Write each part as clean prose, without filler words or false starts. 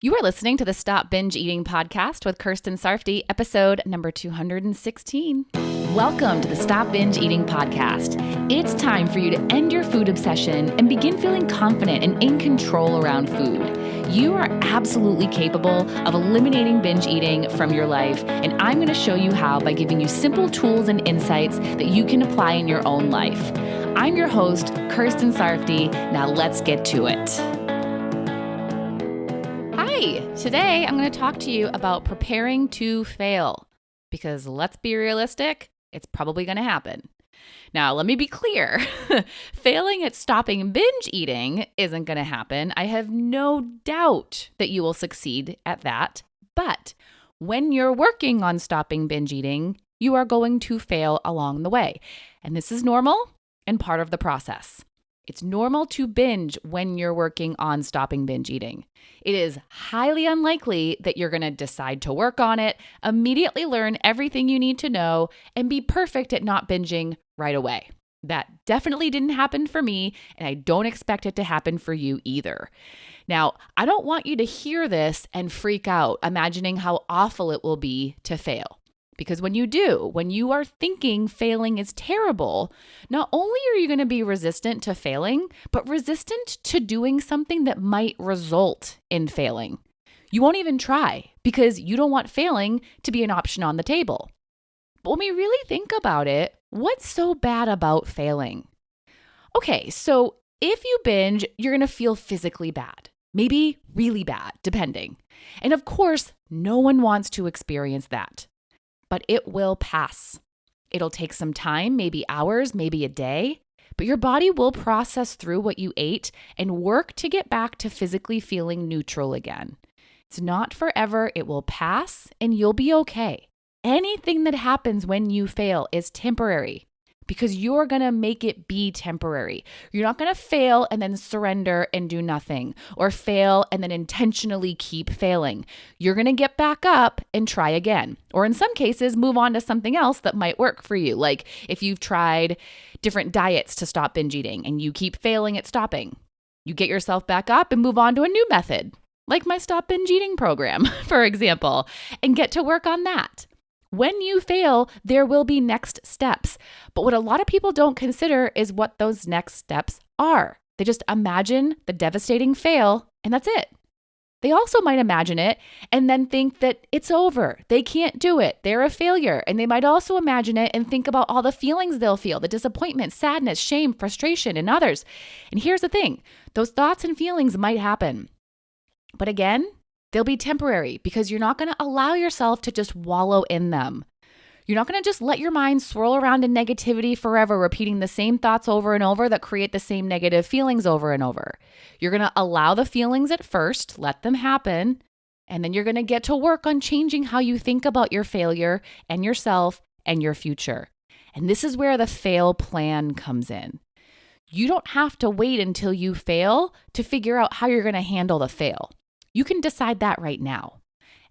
You are listening to the Stop Binge Eating podcast with Kirsten Sarfty, episode number 216. Welcome to the Stop Binge Eating podcast. It's time for you to end your food obsession and begin feeling confident and in control around food. You are absolutely capable of eliminating binge eating from your life, and I'm going to show you how by giving you simple tools and insights that you can apply in your own life. I'm your host, Kirsten Sarfty. Now let's get to it. Hi, today I'm going to talk to you about preparing to fail, because let's be realistic, it's probably going to happen. Now, let me be clear. Failing at stopping binge eating isn't going to happen. I have no doubt that you will succeed at that. But when you're working on stopping binge eating, you are going to fail along the way. And this is normal and part of the process. It's normal to binge when you're working on stopping binge eating. It is highly unlikely that you're going to decide to work on it, immediately learn everything you need to know, and be perfect at not binging right away. That definitely didn't happen for me, and I don't expect it to happen for you either. Now, I don't want you to hear this and freak out, imagining how awful it will be to fail. Because when you are thinking failing is terrible, not only are you going to be resistant to failing, but resistant to doing something that might result in failing. You won't even try because you don't want failing to be an option on the table. But when we really think about it, what's so bad about failing? Okay, so if you binge, you're going to feel physically bad, maybe really bad, depending. And of course, no one wants to experience that. But it will pass. It'll take some time, maybe hours, maybe a day, but your body will process through what you ate and work to get back to physically feeling neutral again. It's not forever, it will pass, and you'll be okay. Anything that happens when you fail is temporary because you're going to make it be temporary. You're not going to fail and then surrender and do nothing, or fail and then intentionally keep failing. You're going to get back up and try again, or in some cases, move on to something else that might work for you. Like if you've tried different diets to stop binge eating and you keep failing at stopping, you get yourself back up and move on to a new method, like my Stop Binge Eating program, for example, and get to work on that. When you fail, there will be next steps. But what a lot of people don't consider is what those next steps are. They just imagine the devastating fail, and that's it. They also might imagine it and then think that it's over. They can't do it. They're a failure. And they might also imagine it and think about all the feelings they'll feel, the disappointment, sadness, shame, frustration, and others. And here's the thing. Those thoughts and feelings might happen. But again, they'll be temporary because you're not going to allow yourself to just wallow in them. You're not going to just let your mind swirl around in negativity forever, repeating the same thoughts over and over that create the same negative feelings over and over. You're going to allow the feelings at first, let them happen, and then you're going to get to work on changing how you think about your failure and yourself and your future. And this is where the fail plan comes in. You don't have to wait until you fail to figure out how you're going to handle the fail. You can decide that right now.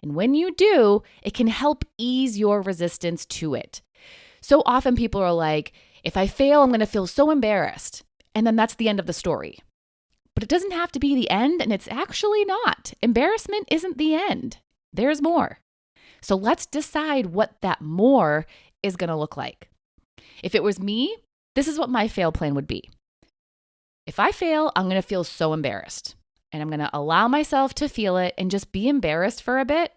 And when you do, it can help ease your resistance to it. So often people are like, if I fail, I'm going to feel so embarrassed. And then that's the end of the story. But it doesn't have to be the end, and it's actually not. Embarrassment isn't the end. There's more. So let's decide what that more is going to look like. If it was me, this is what my fail plan would be. If I fail, I'm going to feel so embarrassed. And I'm going to allow myself to feel it and just be embarrassed for a bit.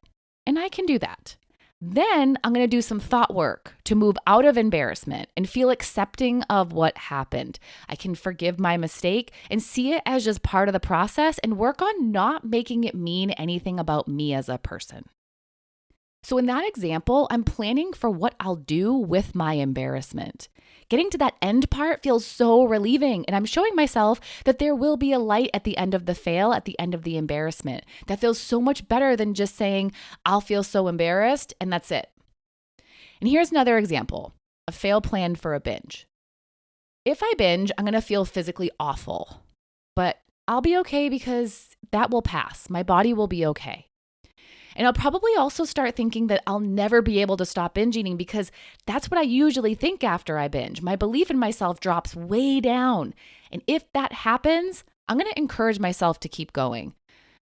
And I can do that. Then I'm going to do some thought work to move out of embarrassment and feel accepting of what happened. I can forgive my mistake and see it as just part of the process and work on not making it mean anything about me as a person. So in that example, I'm planning for what I'll do with my embarrassment. Getting to that end part feels so relieving, and I'm showing myself that there will be a light at the end of the fail, at the end of the embarrassment. That feels so much better than just saying, I'll feel so embarrassed, and that's it. And here's another example, a fail plan for a binge. If I binge, I'm going to feel physically awful, but I'll be okay because that will pass. My body will be okay. And I'll probably also start thinking that I'll never be able to stop binge eating because that's what I usually think after I binge. My belief in myself drops way down. And if that happens, I'm going to encourage myself to keep going.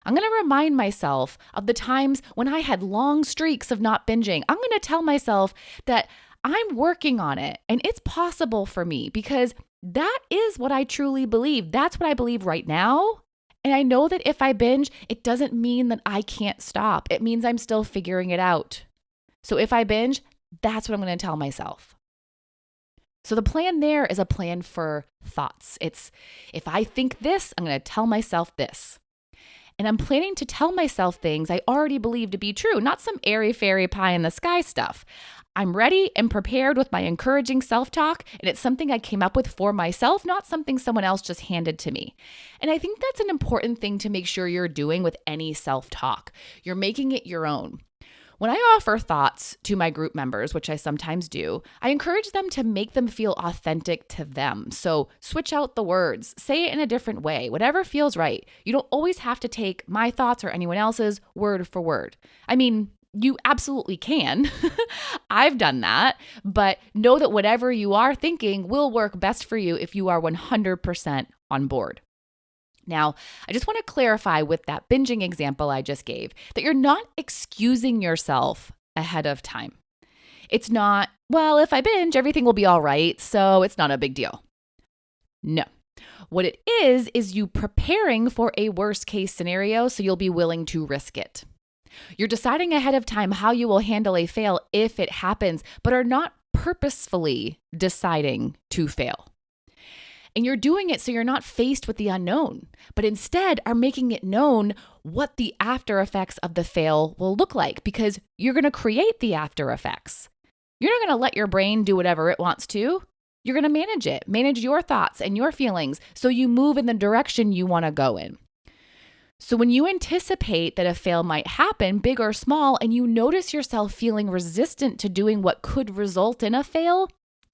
I'm going to remind myself of the times when I had long streaks of not binging. I'm going to tell myself that I'm working on it and it's possible for me because that is what I truly believe. That's what I believe right now. And I know that if I binge, it doesn't mean that I can't stop. It means I'm still figuring it out. So if I binge, that's what I'm going to tell myself. So the plan there is a plan for thoughts. It's if I think this, I'm going to tell myself this. And I'm planning to tell myself things I already believe to be true, not some airy-fairy pie in the sky stuff. I'm ready and prepared with my encouraging self-talk, and it's something I came up with for myself, not something someone else just handed to me. And I think that's an important thing to make sure you're doing with any self-talk. You're making it your own. When I offer thoughts to my group members, which I sometimes do, I encourage them to make them feel authentic to them. So switch out the words, say it in a different way, whatever feels right. You don't always have to take my thoughts or anyone else's word for word. I mean, you absolutely can. I've done that, but know that whatever you are thinking will work best for you if you are 100% on board. Now, I just want to clarify with that binging example I just gave that you're not excusing yourself ahead of time. It's not, well, if I binge, everything will be all right, so it's not a big deal. No. What it is you preparing for a worst case scenario so you'll be willing to risk it. You're deciding ahead of time how you will handle a fail if it happens, but are not purposefully deciding to fail. And you're doing it so you're not faced with the unknown, but instead are making it known what the after effects of the fail will look like because you're going to create the after effects. You're not going to let your brain do whatever it wants to. You're going to manage it, manage your thoughts and your feelings so you move in the direction you want to go in. So when you anticipate that a fail might happen, big or small, and you notice yourself feeling resistant to doing what could result in a fail,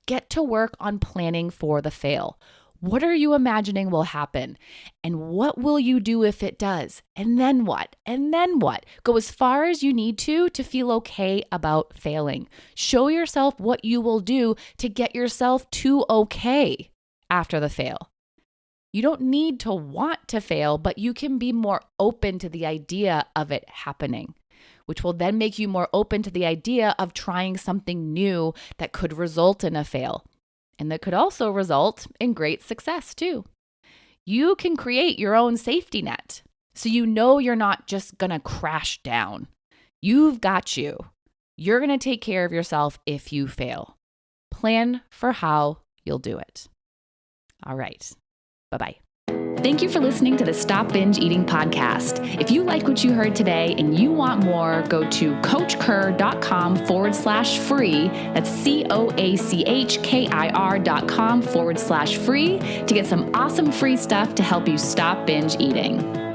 get to work on planning for the fail. What are you imagining will happen? And what will you do if it does? And then what? And then what? Go as far as you need to feel okay about failing. Show yourself what you will do to get yourself to okay after the fail. You don't need to want to fail, but you can be more open to the idea of it happening, which will then make you more open to the idea of trying something new that could result in a fail. And that could also result in great success too. You can create your own safety net so you know you're not just going to crash down. You've got you. You're going to take care of yourself if you fail. Plan for how you'll do it. All right. Bye-bye. Thank you for listening to the Stop Binge Eating podcast. If you like what you heard today and you want more, go to coachkir.com/free. That's COACHKIR.com/free to get some awesome free stuff to help you stop binge eating.